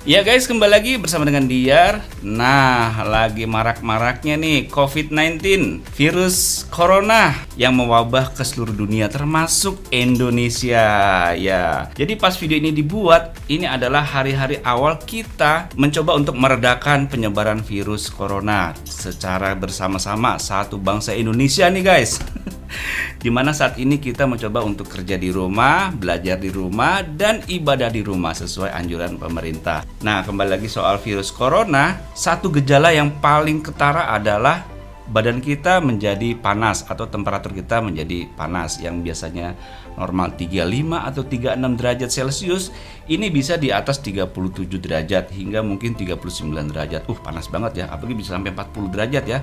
Ya guys, kembali lagi bersama dengan Diar. Nah, lagi marak-maraknya nih COVID-19, virus corona yang mewabah ke seluruh dunia termasuk Indonesia. Ya, jadi pas video ini dibuat, ini adalah hari-hari awal kita mencoba untuk meredakan penyebaran virus corona secara bersama-sama satu bangsa Indonesia nih guys. Dimana saat ini kita mencoba untuk kerja di rumah, belajar di rumah, dan ibadah di rumah sesuai anjuran pemerintah. Nah, kembali lagi soal virus corona, satu gejala yang paling ketara adalah badan kita menjadi panas atau temperatur kita menjadi panas yang biasanya normal 35 atau 36 derajat Celcius, ini bisa di atas 37 derajat hingga mungkin 39 derajat. Panas banget ya, apalagi bisa sampai 40 derajat ya.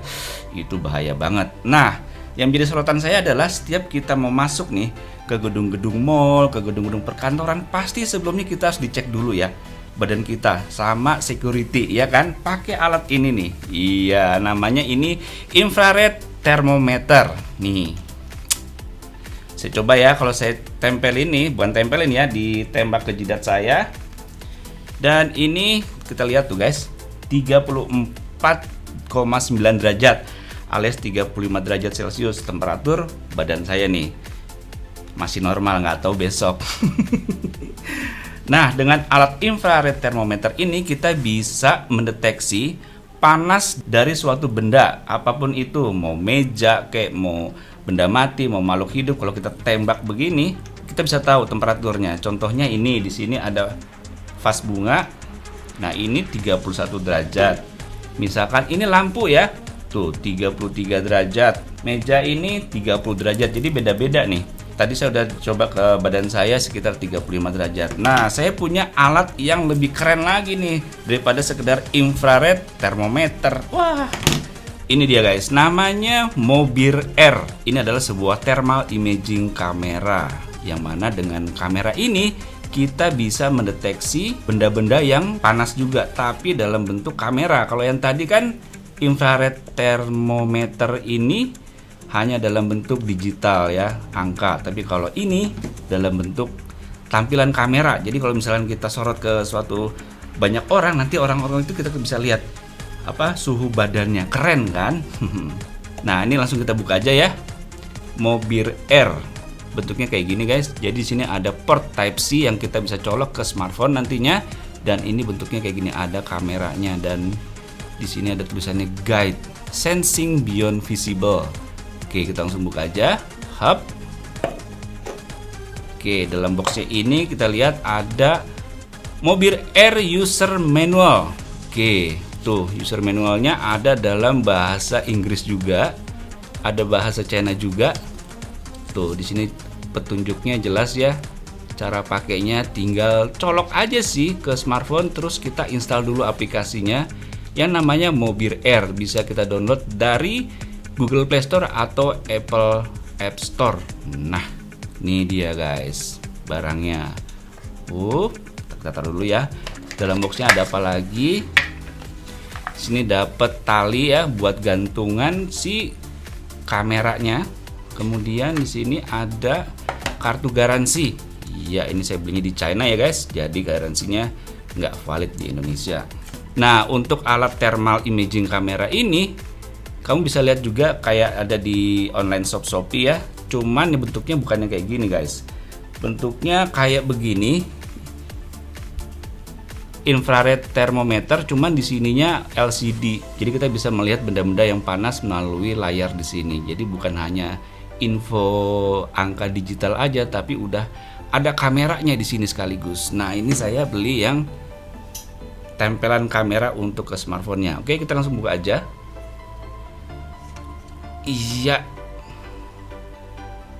Itu bahaya banget. Nah, yang menjadi sorotan saya adalah setiap kita mau masuk nih ke gedung-gedung mall, ke gedung-gedung perkantoran, pasti sebelumnya kita harus dicek dulu ya badan kita sama security, ya kan? Pakai alat ini nih. Iya, namanya ini infrared thermometer. Nih. Saya coba ya, kalau saya tempel ini, bukan tempelin ya, ditembak ke jidat saya. Dan ini kita lihat tuh guys, 34,9 derajat alias 35 derajat Celcius temperatur badan saya nih. Masih normal, nggak tahu besok. Nah, dengan alat infrared thermometer ini kita bisa mendeteksi panas dari suatu benda, apapun itu, mau meja, kayak mau benda mati, mau makhluk hidup. Kalau kita tembak begini, kita bisa tahu temperaturnya. Contohnya ini, di sini ada vas bunga. Nah, ini 31 derajat. Misalkan ini lampu ya. Tuh 33 derajat. Meja ini 30 derajat. Jadi beda-beda nih. Tadi saya udah coba ke badan saya sekitar 35 derajat. Nah, saya punya alat yang lebih keren lagi nih daripada sekedar infrared thermometer. Wah, ini dia guys. Namanya Mobir Air. Ini adalah sebuah thermal imaging camera, yang mana dengan kamera ini kita bisa mendeteksi benda-benda yang panas juga, tapi dalam bentuk kamera. Kalau yang tadi kan infrared thermometer ini hanya dalam bentuk digital ya, angka. Tapi kalau ini dalam bentuk tampilan kamera. Jadi kalau misalnya kita sorot ke suatu banyak orang, nanti orang-orang itu kita bisa lihat apa suhu badannya. Keren kan? Nah, ini langsung kita buka aja ya. Mobir Air. Bentuknya kayak gini guys. Jadi di sini ada port Type C yang kita bisa colok ke smartphone nantinya, dan ini bentuknya kayak gini, ada kameranya, dan di sini ada tulisannya Guide Sensing Beyond Visible. Oke, kita langsung buka aja. Hub. Oke, dalam boxnya ini kita lihat ada Mobir Air User Manual. Oke, tuh user manualnya ada dalam bahasa Inggris juga, ada bahasa China juga. Tuh di sini petunjuknya jelas ya. Cara pakainya tinggal colok aja sih ke smartphone, terus kita install dulu aplikasinya yang namanya Mobir Air. Bisa kita download dari Google Play Store atau Apple App Store. Nah, ini dia guys barangnya. Kita taruh dulu ya. Dalam boxnya ada apa lagi? Sini dapat tali ya buat gantungan si kameranya. Kemudian di sini ada kartu garansi. Ya, ini saya belinya di China ya guys. Jadi garansinya nggak valid di Indonesia. Nah, untuk alat thermal imaging kamera ini kamu bisa lihat juga kayak ada di online shop Shopee ya. Cuman bentuknya bukannya kayak gini guys. Bentuknya kayak begini. Infrared thermometer, cuman di sininya LCD. Jadi kita bisa melihat benda-benda yang panas melalui layar di sini. Jadi bukan hanya info angka digital aja, tapi udah ada kameranya di sini sekaligus. Nah, ini saya beli yang tempelan kamera untuk ke smartphone-nya. Oke, kita langsung buka aja. Iya,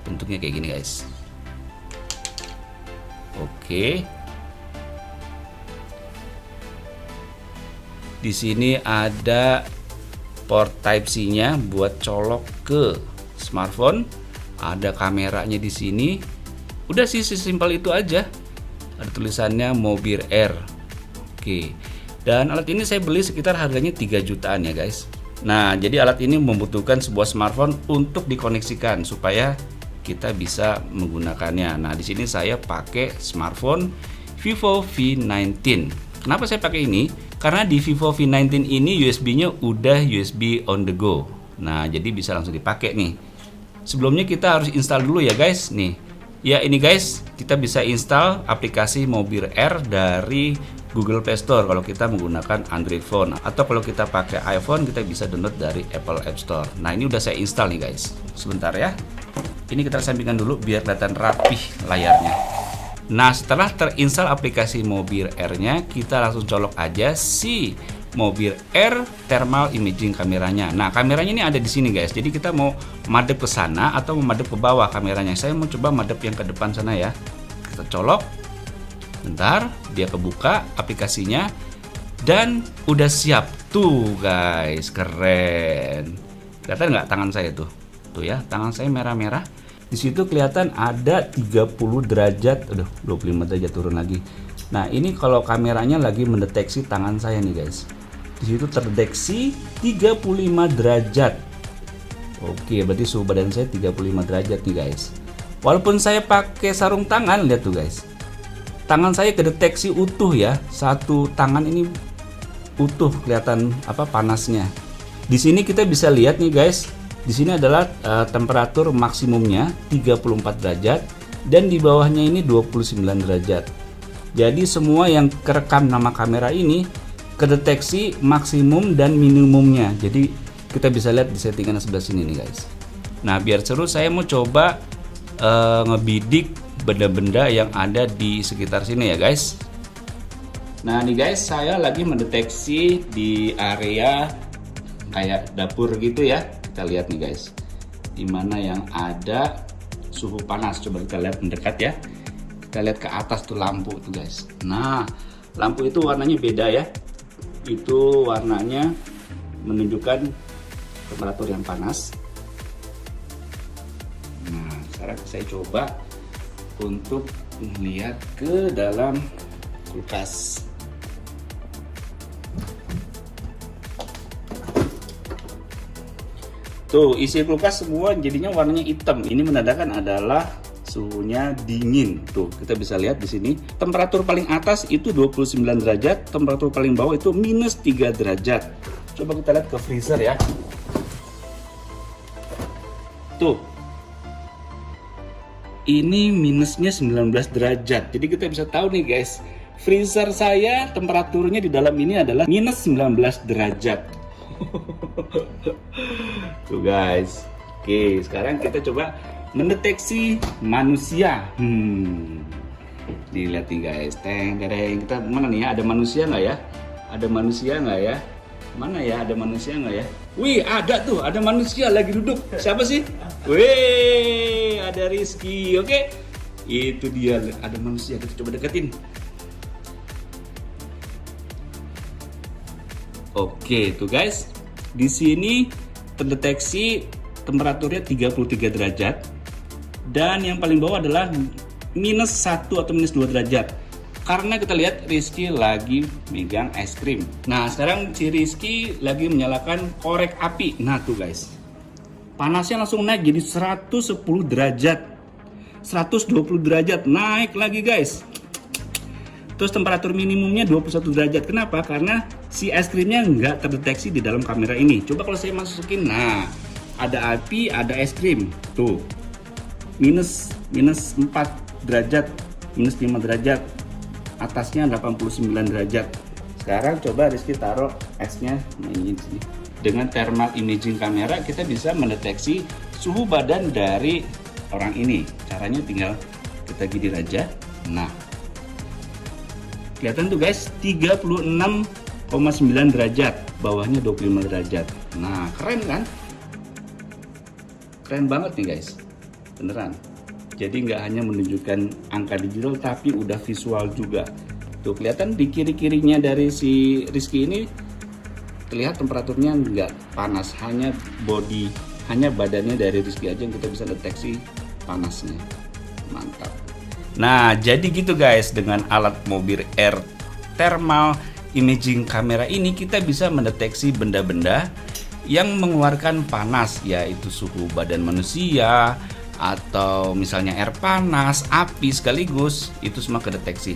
bentuknya kayak gini guys. Oke, di sini ada port Type C-nya buat colok ke smartphone. Ada kameranya di sini. Udah sih, sesimpel itu aja. Ada tulisannya Mobir Air. Oke. Dan alat ini saya beli sekitar harganya 3 jutaan ya guys. Nah, jadi alat ini membutuhkan sebuah smartphone untuk dikoneksikan supaya kita bisa menggunakannya. Nah, di sini saya pakai smartphone Vivo V19. Kenapa saya pakai ini? Karena di Vivo V19 ini USB-nya udah USB on the go. Nah, jadi bisa langsung dipakai nih. Sebelumnya kita harus install dulu ya guys. Nih, ya ini guys, kita bisa install aplikasi Mobil R dari Google Play Store kalau kita menggunakan Android phone. Atau kalau kita pakai iPhone, kita bisa download dari Apple App Store. Nah, ini udah saya install nih guys. Sebentar ya. Ini kita sampingkan dulu biar kelihatan rapih layarnya. Nah, setelah terinstall aplikasi Mobil R-nya, kita langsung colok aja si Mobil R thermal imaging kameranya. Nah, kameranya ini ada di sini guys. Jadi kita mau madep ke sana atau mau madep ke bawah kameranya. Saya mau coba madep yang ke depan sana ya. Kita colok. Bentar, dia kebuka aplikasinya dan udah siap. Tuh guys, keren. Kelihatan nggak tangan saya tuh? Tuh ya, tangan saya merah-merah. Di situ kelihatan ada 30 derajat, aduh 25 derajat turun lagi. Nah, ini kalau kameranya lagi mendeteksi tangan saya nih guys. Di situ terdeteksi 35 derajat. Oke, berarti suhu badan saya 35 derajat nih guys. Walaupun saya pakai sarung tangan, lihat tuh guys. Tangan saya kedeteksi utuh ya. Satu tangan ini utuh kelihatan apa panasnya. Di sini kita bisa lihat nih guys. Di sini adalah temperatur maksimumnya 34 derajat dan di bawahnya ini 29 derajat. Jadi semua yang kerekam nama kamera ini kedeteksi maksimum dan minimumnya. Jadi kita bisa lihat di settingan sebelah sini nih guys. Nah, biar seru saya mau coba ngebidik benda-benda yang ada di sekitar sini ya guys. Nah nih guys, saya lagi mendeteksi di area kayak dapur gitu ya. Kita lihat nih guys, dimana yang ada suhu panas. Coba kita lihat mendekat ya. Kita lihat ke atas tuh lampu tuh guys. Nah, lampu itu warnanya beda ya. Itu warnanya menunjukkan temperatur yang panas. Nah, sekarang saya coba untuk melihat ke dalam kulkas. Tuh, isi kulkas semua jadinya warnanya hitam. Ini menandakan adalah suhunya dingin. Tuh, kita bisa lihat di sini. Temperatur paling atas itu 29 derajat, temperatur paling bawah itu minus 3 derajat. Coba kita lihat ke freezer ya. Tuh. Ini minusnya 19 derajat. Jadi kita bisa tahu nih guys, freezer saya temperaturnya di dalam ini adalah minus 19 derajat. Tuh guys. Oke, sekarang kita coba mendeteksi manusia. Dilihat nih guys. Teng. Kita mana nih ya? Ada manusia nggak ya? Ada manusia nggak ya? Mana ya? Ada manusia nggak ya? Wih, ada tuh. Ada manusia lagi duduk. Siapa sih? Wih, ada Rizky. Oke. Itu dia. Ada manusia. Kita coba deketin. Oke, tuh guys. Di sini terdeteksi temperaturnya 33 derajat. Dan yang paling bawah adalah minus 1 atau minus 2 derajat. Karena kita lihat Rizky lagi megang es krim. Nah, sekarang si Rizky lagi menyalakan korek api. Nah, tuh guys. Panasnya langsung naik jadi 110 derajat. 120 derajat. Naik lagi guys. Terus temperatur minimumnya 21 derajat. Kenapa? Karena si es krimnya nggak terdeteksi di dalam kamera ini. Coba kalau saya masukin, nah ada api, ada es krim. Tuh, minus 4 derajat, minus 5 derajat. Atasnya 89 derajat. Sekarang coba Rizky taruh esnya mainin sini. Dengan thermal imaging kamera kita bisa mendeteksi suhu badan dari orang ini. Caranya tinggal kita gidir aja. Nah, kelihatan tuh guys, 36,9 derajat, bawahnya 25 derajat. Nah, keren kan? Keren banget nih guys, beneran. Jadi nggak hanya menunjukkan angka digital, tapi udah visual juga. Tuh kelihatan di kiri-kirinya dari si Rizky ini, terlihat temperaturnya nggak panas, hanya badannya dari Rizky aja yang kita bisa deteksi panasnya. Mantap. Nah, jadi gitu guys, dengan alat Mobil R thermal imaging kamera ini kita bisa mendeteksi benda-benda yang mengeluarkan panas, yaitu suhu badan manusia atau misalnya air panas, api sekaligus, itu semua kedeteksi.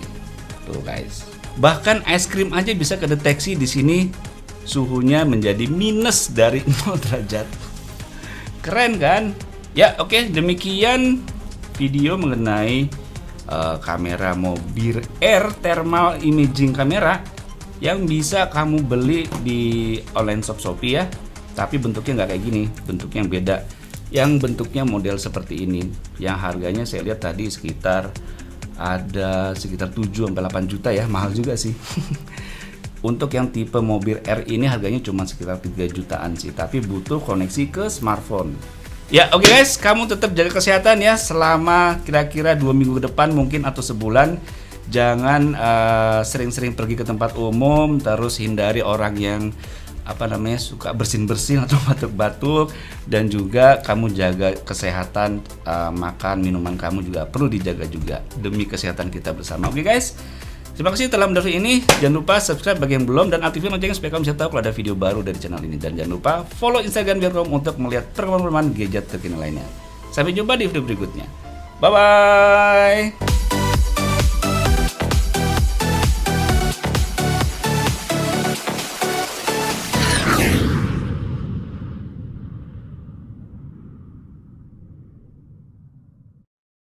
Tuh guys. Bahkan es krim aja bisa kedeteksi di sini suhunya menjadi minus dari 0 derajat. Keren kan? Ya, oke, demikian video mengenai kamera mobil air thermal imaging kamera yang bisa kamu beli di online shop Shopee ya. Tapi bentuknya nggak kayak gini, bentuknya yang beda. Yang bentuknya model seperti ini. Yang harganya saya lihat tadi sekitar 7 sampai 8 juta ya, mahal juga sih. Untuk yang tipe mobil R ini harganya cuma sekitar 3 jutaan sih, tapi butuh koneksi ke smartphone. Ya, oke guys, kamu tetap jaga kesehatan ya selama kira-kira 2 minggu ke depan mungkin atau sebulan. Jangan sering-sering pergi ke tempat umum, terus hindari orang yang suka bersin-bersin atau batuk-batuk, dan juga kamu jaga kesehatan, makan minuman kamu juga perlu dijaga juga demi kesehatan kita bersama. Oke guys, terima kasih telah menonton ini. Jangan lupa subscribe bagi yang belum dan aktifkan loncengnya supaya kamu bisa tahu kalau ada video baru dari channel ini, dan jangan lupa follow Instagram Biarcom untuk melihat perkembangan gadget terkini lainnya. Sampai jumpa di video berikutnya. Bye bye.